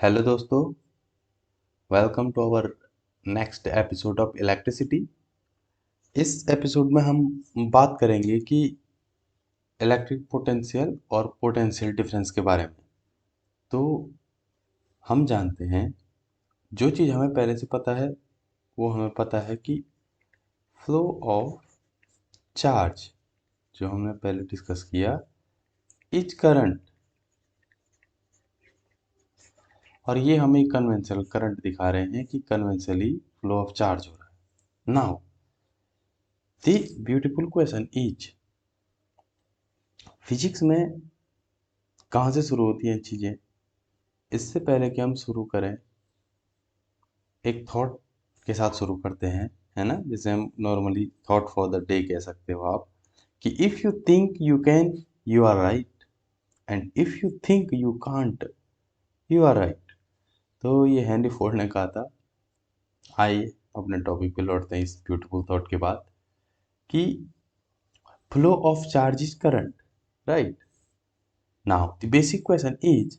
Hello दोस्तों, welcome to our next episode of electricity. इस episode में हम बात करेंगे कि इलेक्ट्रिक पोटेंशियल और पोटेंशियल डिफरेंस के बारे में। तो हम जानते हैं, जो चीज़ हमें पहले से पता है वो हमें पता है कि फ्लो ऑफ चार्ज, जो हमने पहले डिस्कस किया, इज करंट। और ये हमें कन्वेंशनल करंट दिखा रहे हैं कि कन्वेंशनली फ्लो ऑफ चार्ज हो रहा है। Now the beautiful question is, physics में कहाँ से शुरू होती हैं चीज़ें। इससे पहले कि हम शुरू करें, एक थॉट के साथ शुरू करते हैं, है ना, जिसे हम normally thought for the day कह सकते हो आप, कि if you think you can, you are right, and if you think you can't, you are right. तो ये हेनरी फोर्ड ने कहा था। आइए अपने टॉपिक पे लौटते हैं इस ब्यूटीफुल थॉट के बाद, कि flow of charge is current, right. Now the basic question is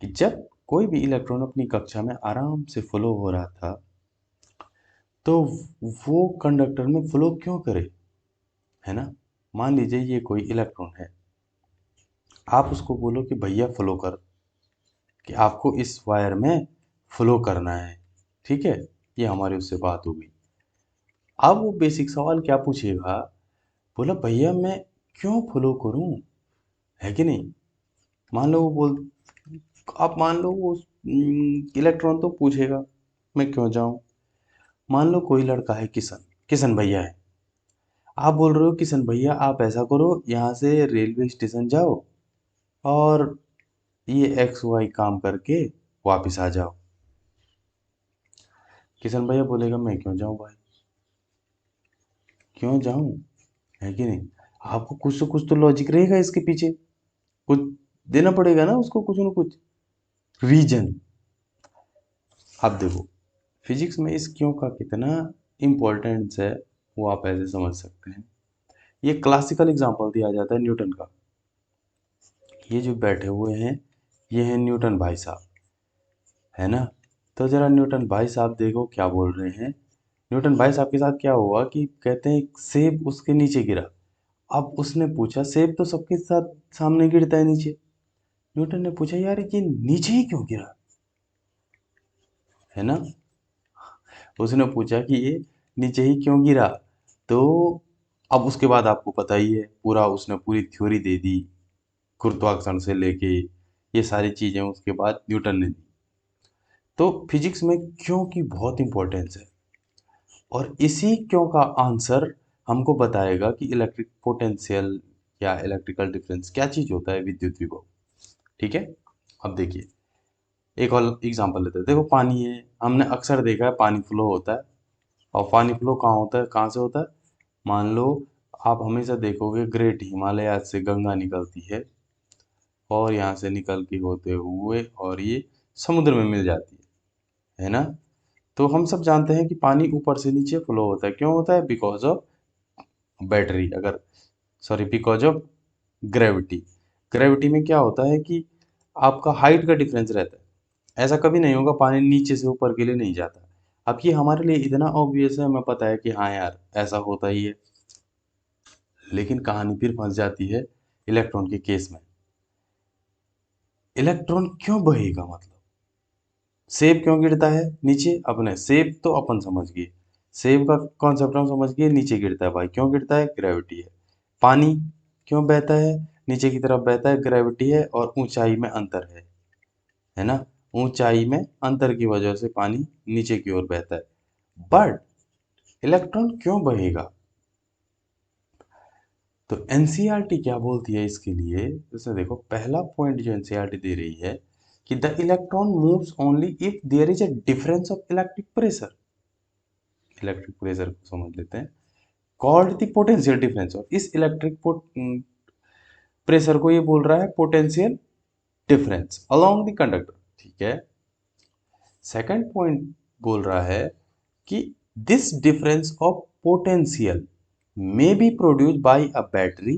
कि जब कोई भी इलेक्ट्रॉन अपनी कक्षा में आराम से फ्लो हो रहा था, तो वो कंडक्टर में फ्लो क्यों करे, है ना। मान लीजिए ये कोई इलेक्ट्रॉन है, आप उसको बोलो कि भैया फ्लो कर, कि आपको इस वायर में फ्लो करना है, ठीक है। ये हमारी उससे बात हो गई। अब वो बेसिक सवाल क्या पूछेगा, बोला भैया मैं क्यों फ्लो करूं, है कि नहीं। मान लो वो बोल, आप मान लो वो इलेक्ट्रॉन तो पूछेगा मैं क्यों जाऊं। मान लो कोई लड़का है, किशन, किशन भैया है। आप बोल रहे हो किशन भैया आप ऐसा करो, यहाँ से रेलवे स्टेशन जाओ और ये एक्स वाई काम करके वापस आ जाओ। किशन भैया बोलेगा मैं क्यों जाऊं भाई, क्यों जाऊं, है कि नहीं। आपको कुछ तो लॉजिक रहेगा इसके पीछे, कुछ देना पड़ेगा ना उसको, कुछ ना कुछ रीजन। आप देखो, फिजिक्स में इस क्यों का कितना इम्पोर्टेंस है, वो आप ऐसे समझ सकते हैं। ये क्लासिकल एग्जांपल दिया जाता है न्यूटन का। ये जो बैठे हुए हैं, ये हैं न्यूटन भाई साहब, है ना। तो जरा न्यूटन भाई साहब देखो क्या बोल रहे हैं। न्यूटन भाई साहब के साथ क्या हुआ कि कहते हैं सेब उसके नीचे गिरा। अब उसने पूछा, सेब तो सबके साथ सामने गिरता है नीचे। न्यूटन ने पूछा यार ये नीचे ही क्यों गिरा, है ना। उसने पूछा कि ये नीचे ही क्यों गिरा। तो अब उसके बाद आपको पता ही है, पूरा उसने पूरी थ्योरी दे दी, गुरुत्वाकर्षण से लेके ये सारी चीजें उसके बाद न्यूटन ने दी। तो फिजिक्स में क्यों की बहुत इंपॉर्टेंस है, और इसी क्यों का आंसर हमको बताएगा कि इलेक्ट्रिक पोटेंशियल या इलेक्ट्रिकल डिफरेंस क्या चीज होता है, विद्युत विभव। ठीक है। अब देखिए, एक और एग्जांपल लेते हैं। देखो पानी है, हमने अक्सर देखा है पानी फ्लो होता है। और पानी फ्लो कहाँ होता है, कहाँ से होता है। मान लो आप हमेशा देखोगे ग्रेट हिमालय से गंगा निकलती है, और यहाँ से निकल के होते हुए और ये समुद्र में मिल जाती है ना। तो हम सब जानते हैं कि पानी ऊपर से नीचे फ्लो होता है, क्यों होता है, बिकॉज ऑफ बैटरी, अगर sorry because of gravity. Gravity में क्या होता है कि आपका हाइट का डिफरेंस रहता है। ऐसा कभी नहीं होगा पानी नीचे से ऊपर के लिए नहीं जाता। अब ये हमारे लिए इतना ऑब्वियस है, हमें पता है कि हाँ यार ऐसा होता ही है। लेकिन कहानी फिर फंस जाती है इलेक्ट्रॉन के केस में। इलेक्ट्रॉन क्यों बहेगा, मतलब सेब क्यों गिरता है नीचे, अपने सेब तो अपन समझ गए, सेब का कॉन्सेप्ट हम समझ गए, नीचे गिरता है भाई, क्यों गिरता है, ग्रेविटी है। पानी क्यों बहता है, नीचे की तरफ बहता है, ग्रेविटी है और ऊंचाई में अंतर है ना। ऊंचाई में अंतर की वजह से पानी नीचे की ओर बहता है। बट इलेक्ट्रॉन क्यों बहेगा, तो एनसीईआरटी क्या बोलती है इसके लिए। जैसे देखो, पहला पॉइंट जो एनसीईआरटी दे रही है कि the electron moves only if there is a difference of electric pressure. Electric pressure को समझ लेते हैं, कॉल्ड द पोटेंशियल डिफरेंस। और इस इलेक्ट्रिक प्रेशर को ये बोल रहा है potential difference along the conductor, ठीक है। सेकंड पॉइंट बोल रहा है कि this difference of potential may be produced by a battery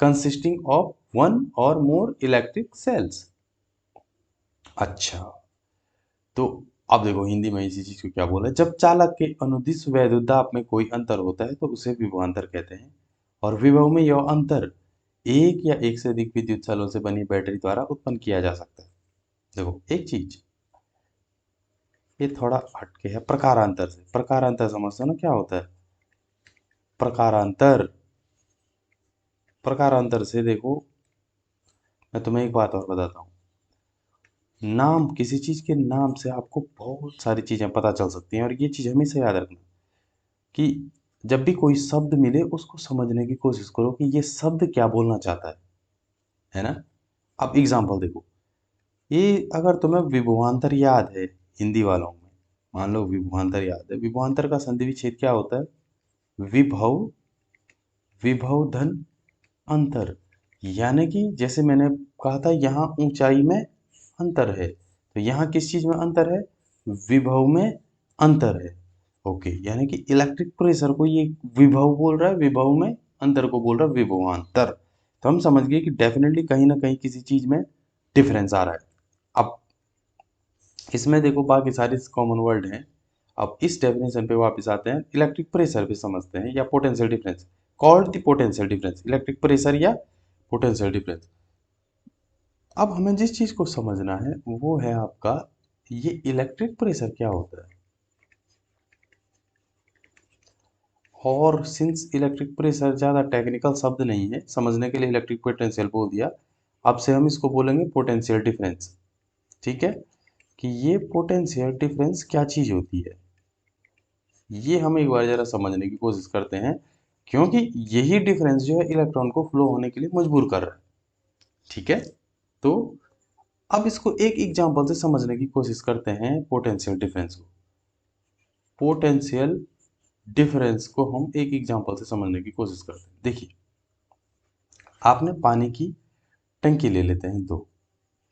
consisting of one or more electric cells। अच्छा, तो अब देखो हिंदी में इसी चीज को क्या बोला है, जब चालक के अनुदिश वैद्युत दाब में कोई अंतर होता है तो उसे विभवांतर कहते हैं। और विभव में यह अंतर एक या एक से अधिक विद्युत सेलों से बनी बैटरी द्वारा उत्पन्न किया जा सकता है। देखो एक चीज, ये थोड़ा हटके है प्रकारांतर से। प्रकारांतर समझते हो ना क्या होता है? प्रकारांतर, प्रकारांतर से देखो, मैं तुम्हें एक बात और बताता हूँ। नाम, किसी चीज के नाम से आपको बहुत सारी चीजें पता चल सकती हैं, और ये चीज हमेशा याद रखना कि जब भी कोई शब्द मिले उसको समझने की कोशिश करो कि ये शब्द क्या बोलना चाहता है ना? अब एग्जाम्पल देखो, ये अगर तुम्हें विभवांतर याद है हिंदी वालों में, मान लो विभवांतर याद है, विभवांतर का संधि विच्छेद क्या होता है? विभव, विभव धन अंतर। यानी कि जैसे मैंने कहा था यहाँ ऊंचाई में अंतर है, तो यहाँ किस चीज में अंतर है? विभव में अंतर है। ओके, यानी कि इलेक्ट्रिक प्रेशर को ये विभव बोल रहा है, विभव में अंतर को बोल रहा है विभवांतर। तो हम समझ गए कि डेफिनेटली कहीं ना कहीं किसी चीज में डिफरेंस आ रहा है। अब इसमें देखो बाकी सारे कॉमन वर्ड हैं। अब इस डेफिनेशन पे वापस आते हैं, इलेक्ट्रिक प्रेशर पे समझते हैं, या potential difference, called the potential difference, electric pressure या पोटेंशियल डिफरेंस। अब हमें जिस चीज को समझना है वो है आपका, ये इलेक्ट्रिक प्रेशर क्या होता है। और सिंस इलेक्ट्रिक प्रेशर ज़्यादा टेक्निकल शब्द नहीं है, समझने के लिए इलेक्ट्रिक पोटेंशियल बोल दिया, अब से हम इसको बोलेंगे पोटेंशियल डिफरेंस। ठीक है, कि ये पोटेंशियल डिफरेंस क्या चीज़ होती है, ये हम एक बार ज़रा समझने की कोशिश करते हैं, क्योंकि यही डिफरेंस जो है इलेक्ट्रॉन को फ्लो होने के लिए मजबूर कर रहा है। ठीक है, तो अब इसको एक एग्जांपल से समझने की कोशिश करते हैं पोटेंशियल डिफरेंस को। पोटेंशियल डिफरेंस को हम एक एग्जांपल से समझने की कोशिश करते हैं। देखिए, आपने पानी की टंकी ले लेते हैं दो,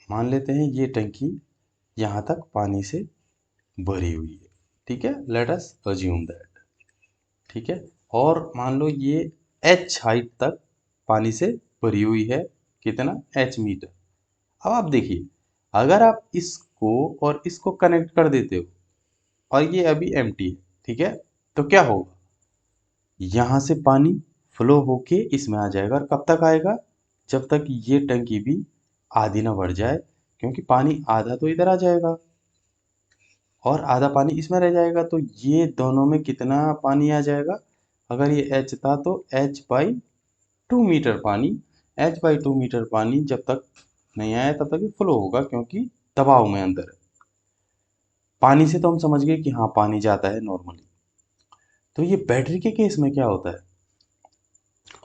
मान लेते हैं ये टंकी यहाँ तक पानी से भरी हुई है। ठीक है, लेट अस अज्यूम दैट। ठीक है, और मान लो ये एच हाइट तक पानी से भरी हुई है, कितना? H metre. अब आप देखिए, अगर आप इसको और इसको कनेक्ट कर देते हो और ये अभी एम्प्टी है, ठीक है, तो क्या होगा? यहाँ से पानी फ्लो होके इसमें आ जाएगा, और कब तक आएगा? जब तक ये टंकी भी आधी ना भर जाए, क्योंकि पानी आधा तो इधर आ जाएगा और आधा पानी इसमें रह जाएगा, तो ये दोनों में कितना पानी आ जाएगा? अगर ये एच था तो एच बाई 2 मीटर पानी, एच बाई 2 मीटर पानी जब तक नहीं आया तब तक ये फ्लो होगा, क्योंकि दबाव में अंतर है। पानी से तो हम समझ गए कि हाँ पानी जाता है नॉर्मली। तो ये बैटरी के केस में क्या होता है,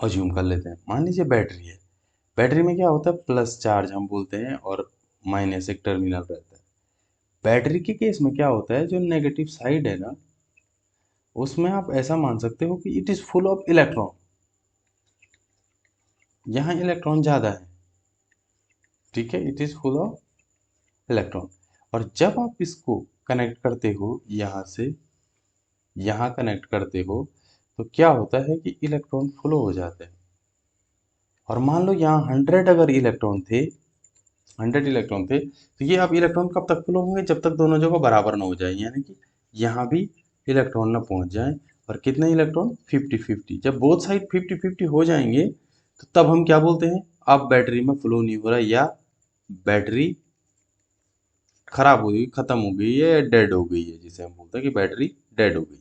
अज्यूम कर लेते हैं, मान लीजिए बैटरी है। बैटरी में क्या होता है? प्लस चार्ज हम बोलते हैं और माइनस एक टर्मिनल रहता है। बैटरी के केस में क्या होता है, जो नेगेटिव साइड है ना, उसमें आप ऐसा मान सकते हो कि it is full of electron. यहाँ इलेक्ट्रॉन ज़्यादा है, ठीक है, it is full of electron. और जब आप इसको कनेक्ट करते हो यहाँ से यहाँ कनेक्ट करते हो, तो क्या होता है कि इलेक्ट्रॉन फ्लो हो जाते हैं। और मान लो यहाँ 100 अगर इलेक्ट्रॉन थे, 100 इलेक्ट्रॉन थे, तो ये अब इलेक्ट्रॉन कब तक फ्लो होंगे? जब तक दोनों जगह बराबर ना हो जाए, यानी कि यहाँ भी इलेक्ट्रॉन ना पहुंच जाए। और कितने इलेक्ट्रॉन? 50-50। जब बोथ साइड 50-50 हो जाएंगे, तो तब हम क्या बोलते हैं? अब बैटरी में फ्लो नहीं हो रहा, या बैटरी खराब हो गई, खत्म हो गई है, या डेड हो गई है, जिसे हम बोलते हैं कि बैटरी डेड हो गई।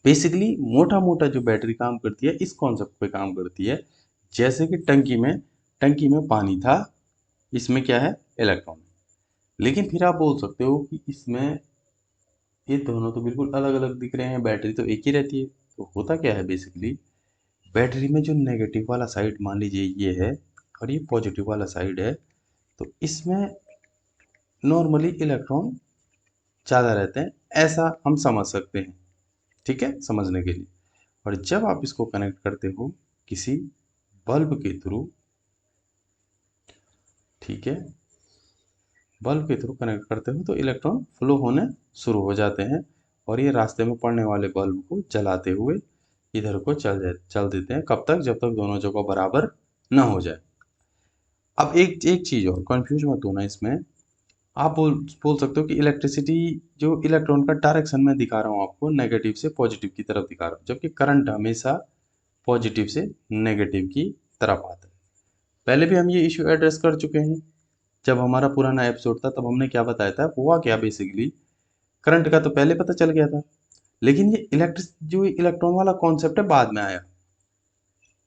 बेसिकली मोटा मोटा जो बैटरी काम करती है इस कॉन्सेप्ट पे काम करती है, जैसे कि टंकी में पानी था, इसमें क्या है? इलेक्ट्रॉन। लेकिन फिर आप बोल सकते हो कि इसमें ये दोनों तो बिल्कुल अलग अलग दिख रहे हैं, बैटरी तो एक ही रहती है। तो होता क्या है बेसिकली, बैटरी में जो नेगेटिव वाला साइड मान लीजिए ये है, और ये पॉजिटिव वाला साइड है, तो इसमें नॉर्मली इलेक्ट्रॉन ज़्यादा रहते हैं, ऐसा हम समझ सकते हैं। ठीक है, समझने के लिए। और जब आप इसको कनेक्ट करते हो किसी बल्ब के थ्रू, ठीक है, बल्ब के थ्रू कनेक्ट करते हो, तो इलेक्ट्रॉन फ्लो होने शुरू हो जाते हैं, और ये रास्ते में पड़ने वाले बल्ब को जलाते हुए इधर को चल देते हैं। कब तक? जब तक दोनों जगह बराबर ना हो जाए। अब एक एक चीज़ और, कंफ्यूज मत होना इसमें, आप बोल सकते हो कि इलेक्ट्रिसिटी जो इलेक्ट्रॉन का डायरेक्शन में दिखा रहा हूँ आपको, नेगेटिव से पॉजिटिव की तरफ दिखा रहा हूँ, जबकि करंट हमेशा पॉजिटिव से नेगेटिव की तरफ आता है। पहले भी हम ये इश्यू एड्रेस कर चुके हैं। जब हमारा पुराना एपिसोड था तब हमने क्या बताया था, हुआ क्या बेसिकली, करंट का तो पहले पता चल गया था, लेकिन ये इलेक्ट्रिक जो इलेक्ट्रॉन वाला कॉन्सेप्ट है बाद में आया।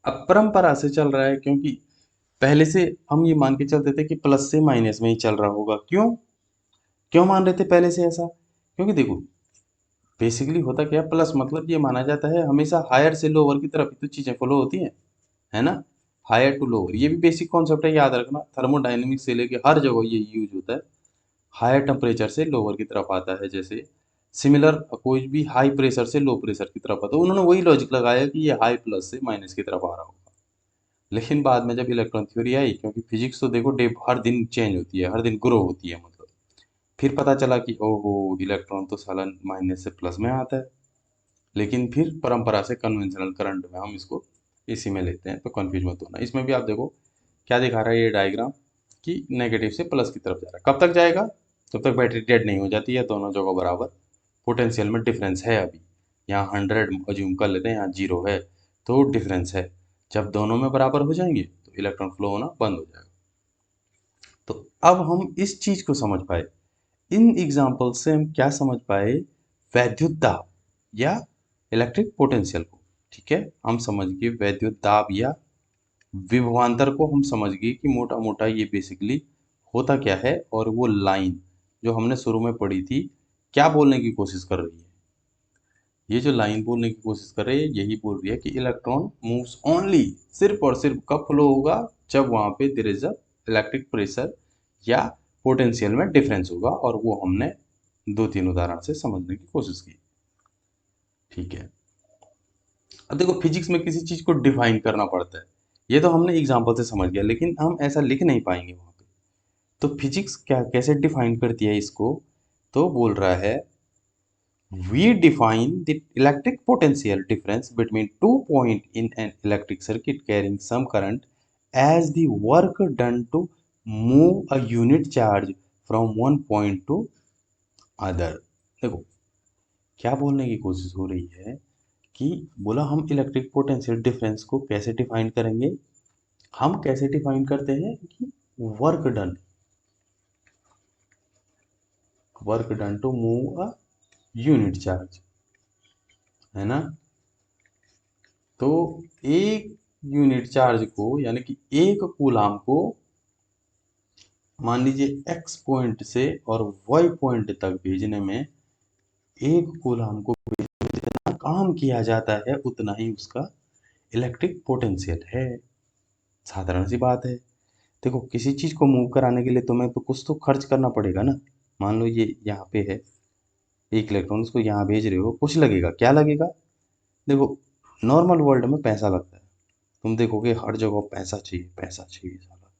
अब परंपरा से चल रहा है, क्योंकि पहले से हम ये मान के चलते थे कि प्लस से माइनस में ही चल रहा होगा। क्यों क्यों मान रहे थे पहले से ऐसा? क्योंकि देखो, बेसिकली होता क्या है, प्लस मतलब ये माना जाता है हमेशा हायर से लोअर की तरफ ही तो चीजें फ्लो होती हैं, है ना। हायर टू लोअर, ये भी बेसिक कॉन्सेप्ट है, याद रखना। थर्मोडायनेमिक्स से लेके हर जगह ये यूज होता है। हायर टेम्परेचर से लोअर की तरफ आता है, जैसे सिमिलर कोई भी हाई प्रेशर से लो प्रेशर की तरफ आता है, उन्होंने वही लॉजिक लगाया कि ये हाई प्लस से माइनस की तरफ आ रहा होगा। लेकिन बाद में जब इलेक्ट्रॉन थ्योरी आई, क्योंकि फिजिक्स तो देखो डे हर दिन चेंज होती है, हर दिन ग्रो होती है मतलब, फिर पता चला कि ओहो, इलेक्ट्रॉन तो साला माइनस से प्लस में आता है। लेकिन फिर परंपरा से कन्वेंशनल करंट में हम इसको इसी में लेते हैं, तो कंफ्यूज मत होना। इसमें भी आप देखो क्या दिखा रहा है ये डायग्राम, कि नेगेटिव से प्लस की तरफ जा रहा है। कब तक जाएगा? जब तक बैटरी डेड नहीं हो जाती है, दोनों जगह बराबर पोटेंशियल में डिफरेंस है। अभी यहाँ 100 अज्यूम कर लेते हैं, यहाँ 0 है, तो डिफरेंस है। जब दोनों में बराबर हो जाएंगे तो इलेक्ट्रॉन फ्लो होना बंद हो जाएगा। तो अब हम इस चीज को समझ पाए, इन एग्जाम्पल से हम क्या समझ पाए, वैद्युत दाब या इलेक्ट्रिक पोटेंशियल को। ठीक है, हम समझ गए वैद्युत दाब या विभवांतर को, हम समझ गए कि मोटा मोटा ये बेसिकली होता क्या है। और वो लाइन जो हमने शुरू में पढ़ी थी, क्या बोलने की कोशिश कर रही है, ये जो लाइन बोलने की कोशिश कर रही है यही बोल रही है कि इलेक्ट्रॉन मूव्स ओनली, सिर्फ और सिर्फ कब फ्लो होगा, जब वहां पे there is a electric pressure या पोटेंशियल में डिफरेंस होगा। और वो हमने दो तीन उदाहरण से समझने की कोशिश की। ठीक है, अब देखो फिजिक्स में किसी चीज को डिफाइन करना पड़ता है, ये तो हमने एग्जांपल से समझ गया, लेकिन हम ऐसा लिख नहीं पाएंगे वहां पे। तो फिजिक्स क्या कैसे डिफाइन करती है इसको, तो बोल रहा है, we define the electric potential difference between two points in an electric circuit carrying some current as the work done to move a unit charge from one point to other। देखो क्या बोलने की कोशिश हो रही है, कि बोला हम इलेक्ट्रिक पोटेंशियल डिफरेंस को कैसे डिफाइन करेंगे। हम कैसे डिफाइन करते हैं कि work done to move a unit charge, है ना। तो एक यूनिट चार्ज को, यानी कि एक कूलाम को, मान लीजिए एक्स पॉइंट से और वाई पॉइंट तक भेजने में, एक कूलाम को जितना काम किया जाता है उतना ही उसका इलेक्ट्रिक पोटेंशियल है। साधारण सी बात है। देखो किसी चीज को मूव कराने के लिए तुम्हें तो कुछ तो खर्च करना पड़ेगा ना। मान लो ये यहाँ पे है, एक इलेक्ट्रॉन उसको यहाँ भेज रहे हो, कुछ लगेगा, क्या लगेगा? देखो नॉर्मल वर्ल्ड में पैसा लगता है, तुम देखोगे हर जगह पैसा चाहिए, पैसा चाहिए साला,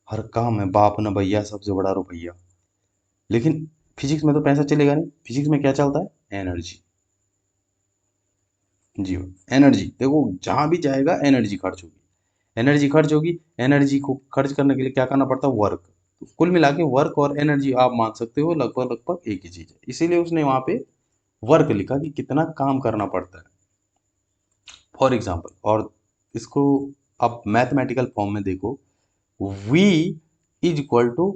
हर काम में बाप न भैया सबसे बड़ा रुपया। लेकिन फिजिक्स में तो पैसा चलेगा नहीं, फिजिक्स में क्या चलता है? एनर्जी। जी एनर्जी, देखो जहां भी जाएगा एनर्जी खर्च होगी, एनर्जी खर्च होगी। एनर्जी को खर्च करने के लिए क्या करना पड़ता है? वर्क। तो कुल मिला के वर्क और एनर्जी आप मान सकते हो लगभग लगभग एक ही चीज है, इसीलिए उसने वहां पे वर्क लिखा कि कितना काम करना पड़ता है, फॉर एग्जाम्पल। और इसको आप मैथमेटिकल फॉर्म में देखो, V is equal to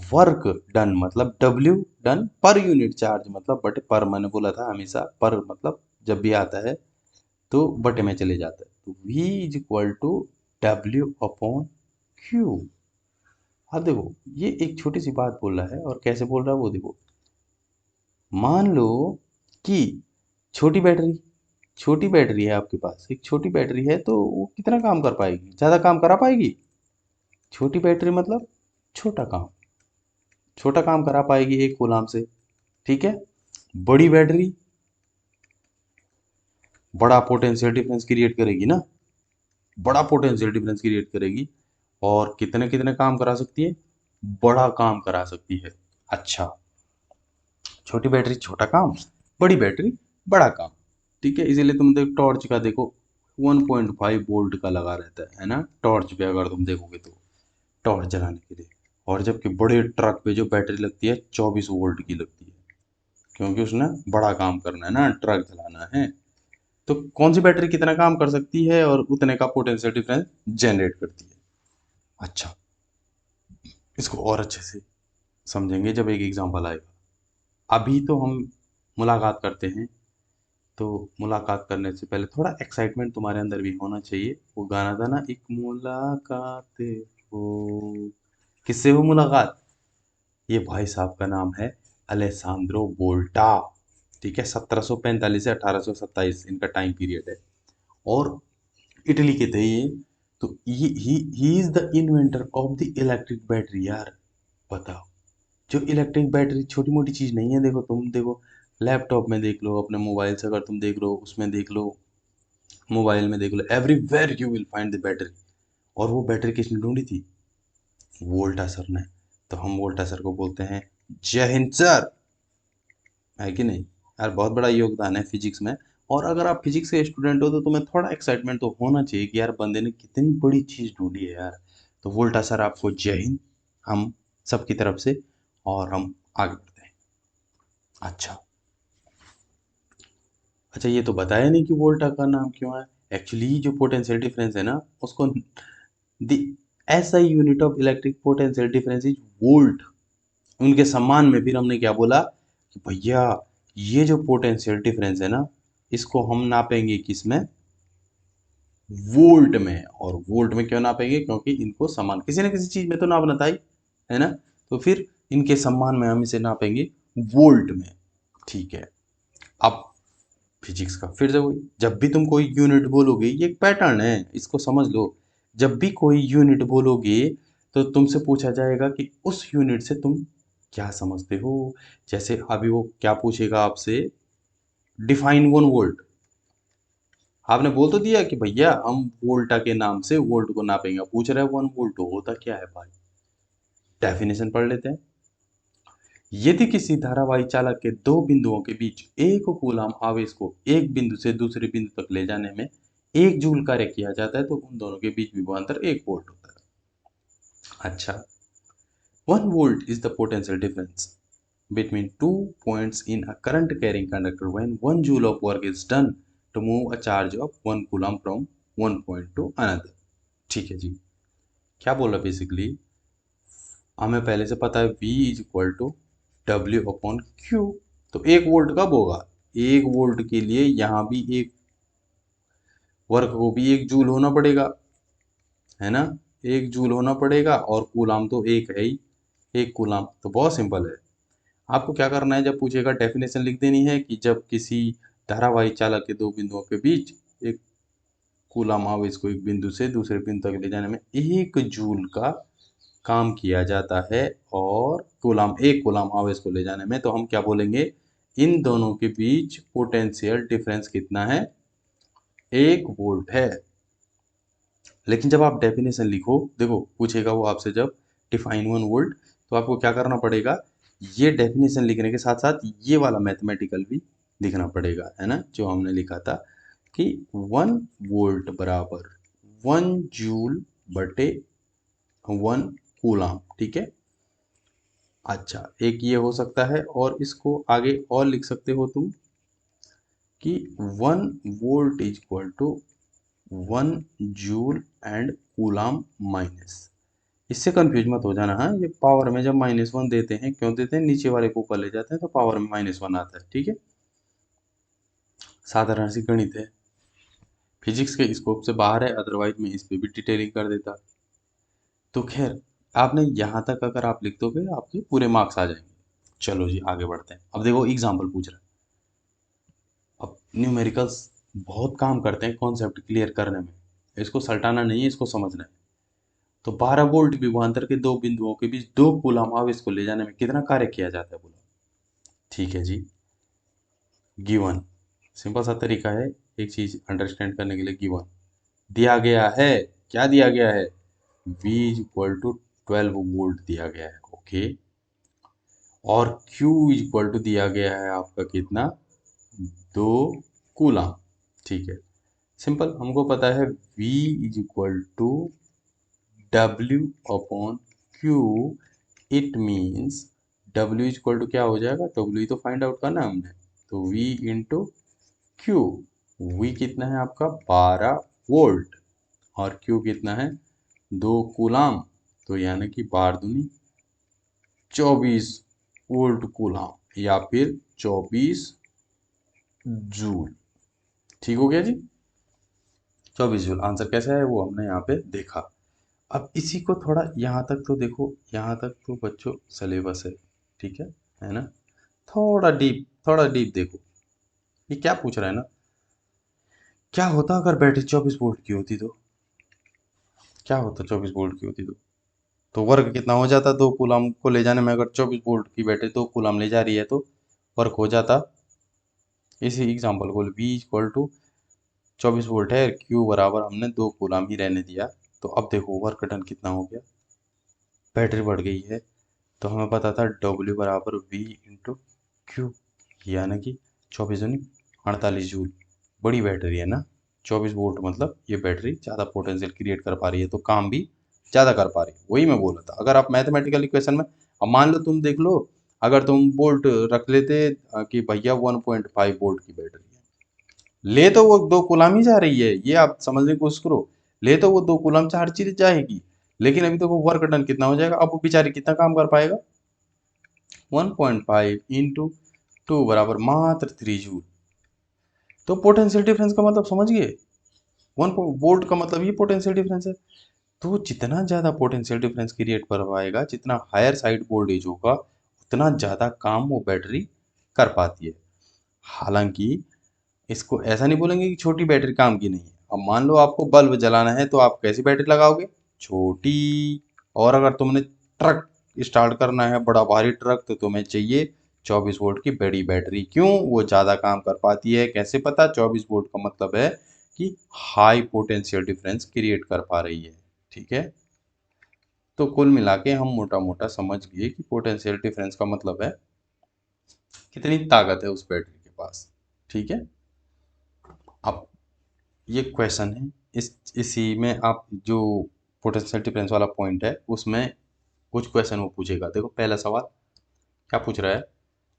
work done, मतलब W डन पर यूनिट चार्ज, मतलब बटे पर, मैंने बोला था हमेशा पर मतलब जब भी आता है तो बटे में चले जाता है। तो V is equal to W upon Q। अब देखो ये एक छोटी सी बात बोल रहा है, और कैसे बोल रहा है वो देखो। मान लो कि छोटी बैटरी, छोटी बैटरी है आपके पास, एक छोटी बैटरी है, तो वो कितना काम कर पाएगी? ज्यादा काम करा पाएगी? छोटी बैटरी मतलब छोटा काम, छोटा काम करा पाएगी एक कूलाम से। ठीक है, बड़ी बैटरी बड़ा पोटेंशियल डिफरेंस क्रिएट करेगी ना, बड़ा पोटेंशियल डिफरेंस क्रिएट करेगी, और कितने कितने काम करा सकती है? बड़ा काम करा सकती है। अच्छा, छोटी बैटरी छोटा काम, बड़ी बैटरी बड़ा काम। ठीक है, इसीलिए तुम देख टॉर्च का देखो 1.5 वोल्ट का लगा रहता है ना, टॉर्च पे अगर तुम देखोगे तो, टॉर्च जलाने के लिए और जबकि बड़े ट्रक पे जो बैटरी लगती है 24 वोल्ट की लगती है, क्योंकि उसने बड़ा काम करना है ना, ट्रक चलाना है। तो कौन सी बैटरी कितना काम कर सकती है और उतने का पोटेंशियल डिफरेंस जनरेट करती है। अच्छा, इसको और अच्छे से समझेंगे जब एक एग्जांपल आएगा। अभी तो हम मुलाकात करते हैं, तो मुलाकात करने से पहले थोड़ा एक्साइटमेंट तुम्हारे अंदर भी होना चाहिए। वो गाना था ना, एक मुलाकात हो, किससे हो मुलाकात? ये भाई साहब का नाम है अलेसांद्रो वोल्टा। ठीक है, 1745 से 1827 इनका टाइम पीरियड है। और इटली के थे ये। तो he is the inventor of the electric battery यार। बताओ, जो इलेक्ट्रिक बैटरी छोटी मोटी चीज नहीं है। देखो, तुम देखो, लैपटॉप में देख लो, अपने मोबाइल से अगर तुम देख लो, उसमें देख लो, मोबाइल में देख लो, everywhere you will find the battery. और वो बैटरी किसने ढूंढी थी? वोल्टा सर ने। तो हम वोल्टा सर को बोलते हैं जय हिंद सर। है कि नहीं यार? बहुत बड़ा योगदान है फिजिक्स में। और अगर आप फिजिक्स के स्टूडेंट हो तो तुम्हें थोड़ा एक्साइटमेंट तो होना चाहिए कि यार बंदे ने कितनी बड़ी चीज ढूंढी है यार। तो वोल्टा सर आपको जय हिंद, हम सबकी तरफ से। और हम आगे बढ़ते हैं। अच्छा, अच्छा, ये तो बताया नहीं कि वोल्टा का नाम क्यों है। एक्चुअली जो पोटेंशियल डिफरेंस है ना, उसको द ऐसा unit of electric potential difference is volt. उनके सम्मान में फिर हमने क्या बोला कि भैया, ये जो पोटेंशियल डिफरेंस है ना, इसको हम नापेंगे किस में? वोल्ट में। और वोल्ट में क्यों नापेंगे? क्योंकि इनको समान किसी न किसी चीज में तो नापना था ही, है ना? तो फिर इनके सम्मान में हम इसे नापेंगे वोल्ट में। ठीक है। अब फिजिक्स का फिर से वही, जब भी तुम कोई यूनिट बोलोगे, ये एक पैटर्न है, इसको समझ लो। जब भी कोई यूनिट बोलोगे तो तुमसे पूछा जाएगा कि उस यूनिट से तुम क्या समझते हो। जैसे अभी वो क्या पूछेगा आपसे, डिफाइन 1 वोल्ट। आपने बोल तो दिया कि भैया हम वोल्टा के नाम से वोल्ट को नापेंगे, पूछ रहे हैं 1 वोल्ट तो होता क्या है भाई। डेफिनेशन पढ़ लेते हैं। यदि किसी धारावाही चालक के दो बिंदुओं के बीच एक कूलम आवेश को एक बिंदु से दूसरे बिंदु तक ले जाने में 1 जूल कार्य किया जाता है, तो उन दोनों के बीच विभवांतर 1 वोल्ट होता है। अच्छा, 1 volt is the potential difference between 2 points in a current carrying conductor when 1 joule of work is done to move a charge of 1 coulomb from one point to another। ठीक है जी। क्या बोला बेसिकली, हमें पहले से पता है V is equal to W/Q। तो 1 वोल्ट कब होगा? 1 वोल्ट के लिए यहाँ भी एक वर्क को भी 1 जूल होना पड़ेगा, है ना? 1 जूल होना पड़ेगा, और कूलाम तो एक है ही, 1 कूलाम। तो बहुत सिंपल है। आपको क्या करना है, जब पूछेगा डेफिनेशन लिख देनी है कि जब किसी धारावाही चालक के दो बिंदुओं के बीच एक कूलाम आवेश को एक बिंदु से दूसरे बिंदु तक ले जाने में 1 जूल का काम किया जाता है, और कूलाम 1 कूलाम आवेश को ले जाने में, तो हम क्या बोलेंगे, इन दोनों के बीच पोटेंशियल डिफरेंस कितना है? 1 वोल्ट है। लेकिन जब आप डेफिनेशन लिखो, देखो पूछेगा वो आपसे जब डिफाइन 1 वोल्ट, तो आपको क्या करना पड़ेगा, ये डेफिनेशन लिखने के साथ साथ ये वाला मैथमेटिकल भी लिखना पड़ेगा, है ना? जो हमने लिखा था कि 1 वोल्ट बराबर 1 जूल बटे 1 कूलाम। ठीक है। अच्छा, एक ये हो सकता है, और इसको आगे और लिख सकते हो तुम कि 1 volt is equal to 1 joule and coulomb minus. इससे कंफ्यूज मत हो जाना। हाँ, ये पावर में जब -1 देते हैं, क्यों देते हैं? नीचे वाले को ऊपर ले जाते हैं तो पावर में -1 आता है। ठीक है, साधारण सी गणित है, फिजिक्स के स्कोप से बाहर है, अदरवाइज मैं इस पे भी डिटेलिंग कर देता। तो खैर, आपने यहाँ तक अगर आप लिख दोगे, आपके पूरे मार्क्स आ जाएंगे। चलो जी, आगे बढ़ते हैं। अब देखो एग्जाम्पल पूछ रहा है। अब न्यूमेरिकल्स बहुत काम करते हैं कॉन्सेप्ट क्लियर करने में। इसको सल्टाना नहीं है, इसको समझना है। तो 12 वोल्ट विभवांतर के दो बिंदुओं के बीच 2 कूलम आवेश को ले जाने में कितना कार्य किया जाता है, बोला। ठीक है जी, गिवन। सिंपल सा तरीका है एक चीज अंडरस्टैंड करने के लिए। गिवन दिया गया है, क्या दिया गया है? V is equal to 12 volt दिया गया है। ओके। और Q इज इक्वल टू दिया गया है आपका कितना? 2 कूलम। ठीक है, सिंपल, हमको पता है V is equal to W/Q it means W equal to क्या हो जाएगा, W तो फाइंड आउट करना है हमने, तो V इंटू क्यू। V कितना है आपका 12 वोल्ट और Q कितना है 2 कूलाम, तो यानी कि 12 दूनी 24 वोल्ट कूलाम या फिर 24 जूल। ठीक हो गया जी, 24 जूल आंसर कैसा है वो हमने यहाँ पे देखा। अब इसी को थोड़ा यहाँ तक तो देखो, यहाँ तक तो बच्चों सिलेबस है, ठीक है ना। थोड़ा डीप देखो, ये क्या पूछ रहा है ना, क्या होता अगर बैटरी 24 वोल्ट की होती तो, क्या होता 24 वोल्ट की होती तो वर्क कितना हो जाता, 2 कूलाम को ले जाने में, अगर 24 वोल्ट की बैटरी 2 कूलाम ले जा रही है तो वर्क हो जाता, इसी एग्जाम्पल को V इक्वल टू 24 वोल्ट है, Q बराबर हमने 2 कूलाम ही रहने दिया, तो अब देखो वर्क डन कितना हो गया, बैटरी बढ़ गई है, तो हमें पता था W बराबर V इंटू क्यू, यानी कि 24 दूनी 48 जूल। बड़ी बैटरी है ना, 24 वोल्ट मतलब ये बैटरी ज़्यादा पोटेंशियल क्रिएट कर पा रही है, तो काम भी ज़्यादा कर पा रही है, वही मैं बोल रहा था। अगर आप मैथमेटिकल इक्वेशन में, अब मान लो तुम देख लो, अगर तुम वोल्ट रख लेते कि भैया 1.5 वोल्ट की बैटरी है, ले तो वो 2 कूलाम ही जा रही है, ये आप समझने की कोशिश करो, ले तो वो 2 कूलाम चार्ज चीज जाएगी, लेकिन अभी तो वो वर्क डन कितना हो जाएगा, अब वो बेचारी कितना काम कर पाएगा, 1.5 इंटू 2 बराबर मात्र 3 जूल। तो पोटेंशियल डिफरेंस का मतलब समझ गए, 1 वोल्ट का मतलब ये पोटेंशियल डिफरेंस है। तो जितना ज़्यादा पोटेंशियल डिफरेंस क्रिएट कर पाएगा, जितना हायर साइड वोल्टेज होगा, उतना ज़्यादा काम वो बैटरी कर पाती है। हालांकि इसको ऐसा नहीं बोलेंगे कि छोटी बैटरी काम की नहीं है। अब मान लो आपको बल्ब जलाना है तो आप कैसी बैटरी लगाओगे, छोटी। और अगर तुमने ट्रक स्टार्ट करना है, बड़ा भारी ट्रक, तो तुम्हें चाहिए 24 वोल्ट की बड़ी बैटरी। क्यों, वो ज़्यादा काम कर पाती है। कैसे पता, 24 वोल्ट का मतलब है कि हाई पोटेंशियल डिफरेंस क्रिएट कर पा रही है। ठीक है, तो कुल मिला के हम मोटा मोटा समझ गए कि पोटेंशियल डिफरेंस का मतलब है कितनी ताकत है उस बैटरी के पास। ठीक है, अब ये क्वेश्चन है, इसी में आप जो पोटेंशियल डिफरेंस वाला पॉइंट है उसमें कुछ क्वेश्चन वो पूछेगा। देखो पहला सवाल क्या पूछ रहा है,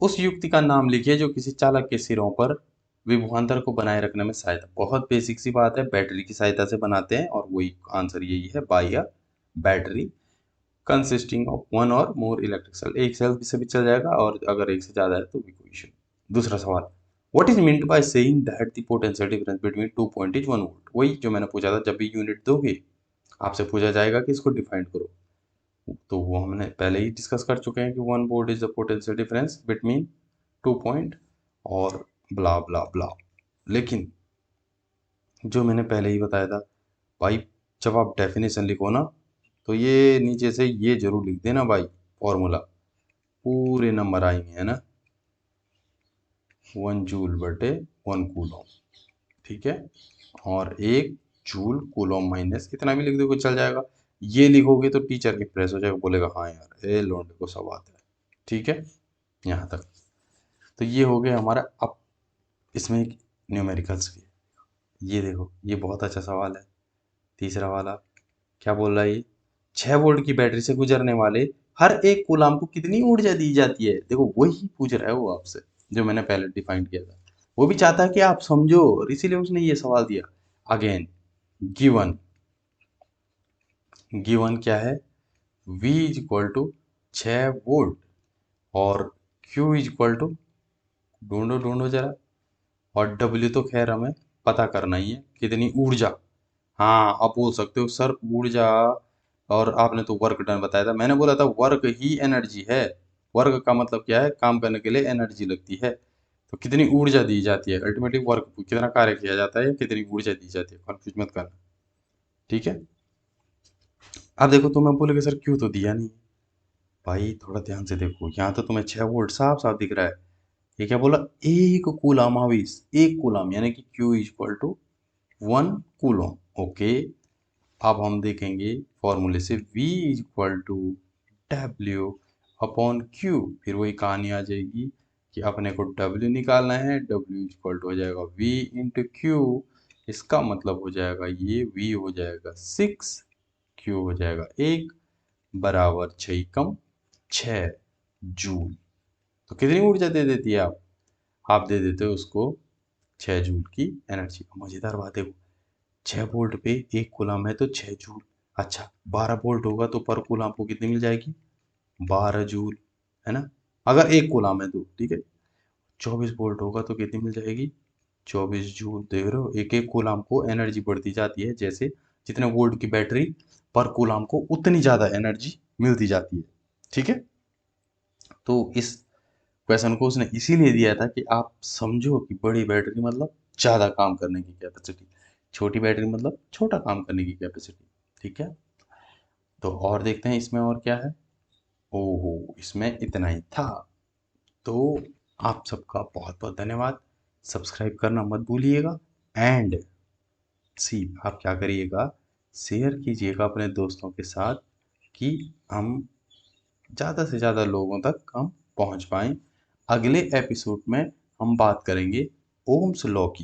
उस युक्ति का नाम लिखिए जो किसी चालक के सिरों पर विभवांतर को बनाए रखने में सहायता। बहुत बेसिक सी बात है, बैटरी की सहायता से बनाते हैं, और वही आंसर यही है, by a battery consisting of one और मोर इलेक्ट्रिक सेल। एक सेल से भी चल जाएगा, और अगर एक से ज़्यादा है तो भी कोई इशू नहीं। दूसरा सवाल, what is meant by saying that the potential difference between 2 point is 1 volt. वही जो मैंने पूछा था, जब भी यूनिट दोगे आपसे पूछा जाएगा कि इसको डिफाइन करो, तो वो हमने पहले ही डिस्कस कर चुके हैं कि 1 volt is the potential difference between 2 point और ब्ला ब्ला ब्ला। लेकिन जो मैंने पहले ही बताया था भाई, जब आप डेफिनेशन लिखो ना, तो ये नीचे से ये जरूर लिख देना भाई, फॉर्मूला पूरे नंबर आएंगे, है ना, 1 जूल बटे 1 कूलम। ठीक है, और 1 जूल कूलम माइनस इतना भी लिख दोगे चल जाएगा। ये लिखोगे तो टीचर इंप्रेस हो जाएगा, बोलेगा हाँ यार ए लौंडे को सब आता है। ठीक है, यहाँ तक तो ये हो गया हमारा। अब इसमें एक न्यूमेरिकल्स की, ये देखो ये बहुत अच्छा सवाल है। तीसरा वाला क्या बोल रहा है ये, 6 वोल्ट की बैटरी से गुजरने वाले हर एक कूलाम को कितनी ऊर्जा दी जाती है। देखो वही पूछ रहा है वो आपसे, जो मैंने पहले डिफाइन किया था। वो भी चाहता है कि आप समझो, और इसीलिए उसने ये सवाल दिया। अगेन गिवन, गिवन क्या है, V is equal to 6 volt और Q इज इक्वल टू, ढूंढो ढूंढो जरा, और W तो खैर हमें पता करना ही है, कितनी ऊर्जा। हाँ, आप बोल सकते हो सर ऊर्जा, और आपने तो वर्क डन बताया था, मैंने बोला था वर्क ही एनर्जी है। वर्क का मतलब क्या है, काम करने के लिए एनर्जी लगती है, तो कितनी ऊर्जा दी जाती है, अल्टीमेटली वर्क कितना कार्य किया जाता है, कितनी ऊर्जा दी जाती है, कंफ्यूज मत करना। ठीक है, अब देखो तुम्हें बोलोगे सर क्यों तो दिया नहीं। भाई थोड़ा ध्यान से देखो, यहाँ तो तुम्हें 6 वोल्ट साफ साफ दिख रहा है। ये क्या बोला, 1 कूलाम आविस, 1 कूलाम, यानी कि Q equal to 1 coulomb. Okay, अब हम देखेंगे फॉर्मूले से, V equal to W upon Q, फिर वही कहानी आ जाएगी कि अपने को W निकालना है, W इक्वल टू हो जाएगा V इंटू Q। इसका मतलब हो जाएगा ये V हो जाएगा 6, Q हो जाएगा 1, बराबर 6 कम 6 जूल। तो कितनी ऊर्जा दे देती है आप दे देते हो उसको 6 जूल की एनर्जी। मजेदार बात है, 6 वोल्ट पे 1 कूलम है तो 6 जूल। अच्छा 12 वोल्ट होगा तो पर कूलम को कितनी मिल जाएगी, 12 जूल, है ना। अगर 1 कूलम है तो ठीक है। 24 वोल्ट होगा तो कितनी मिल जाएगी, 24 जूल। देख रहे हो, एक एक कूलम को एनर्जी बढ़ती जाती है, जैसे जितने वोल्ट की बैटरी पर कूलम को उतनी ज़्यादा एनर्जी मिलती जाती है। ठीक है, तो इस क्वेश्चन को उसने इसीलिए दिया था कि आप समझो कि बड़ी बैटरी मतलब ज़्यादा काम करने की कैपेसिटी, छोटी बैटरी मतलब छोटा काम करने की कैपेसिटी। ठीक है, तो और देखते हैं इसमें और क्या है। ओहो, इसमें इतना ही था। तो आप सबका बहुत बहुत धन्यवाद। सब्सक्राइब करना मत भूलिएगा। एंड सी, आप क्या करिएगा, शेयर कीजिएगा अपने दोस्तों के साथ कि हम ज़्यादा से ज़्यादा लोगों तक हम पहुंच पाएं। अगले एपिसोड में हम बात करेंगे ओम्स लॉ की,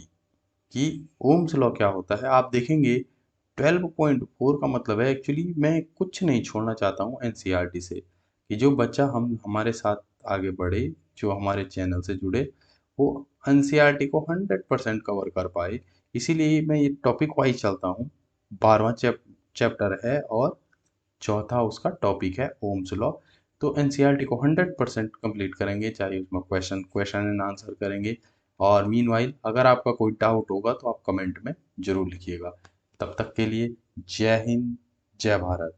कि ओम्स लॉ क्या होता है। आप देखेंगे 12.4 का मतलब है, एक्चुअली मैं कुछ नहीं छोड़ना चाहता हूँ एनसीईआरटी से, कि जो बच्चा हम हमारे साथ आगे बढ़े, जो हमारे चैनल से जुड़े, वो एनसीईआरटी को 100% कवर कर पाए। इसीलिए मैं ये टॉपिक वाइज चलता हूँ। 12वां चैप्टर है और चौथा उसका टॉपिक है ओम्स लॉ। तो एनसीईआरटी को 100% कंप्लीट करेंगे, चाहे उसमें क्वेश्चन एंड आंसर करेंगे। और मीनवाइल अगर आपका कोई डाउट होगा तो आप कमेंट में ज़रूर लिखिएगा। तब तक के लिए जय हिंद, जय भारत।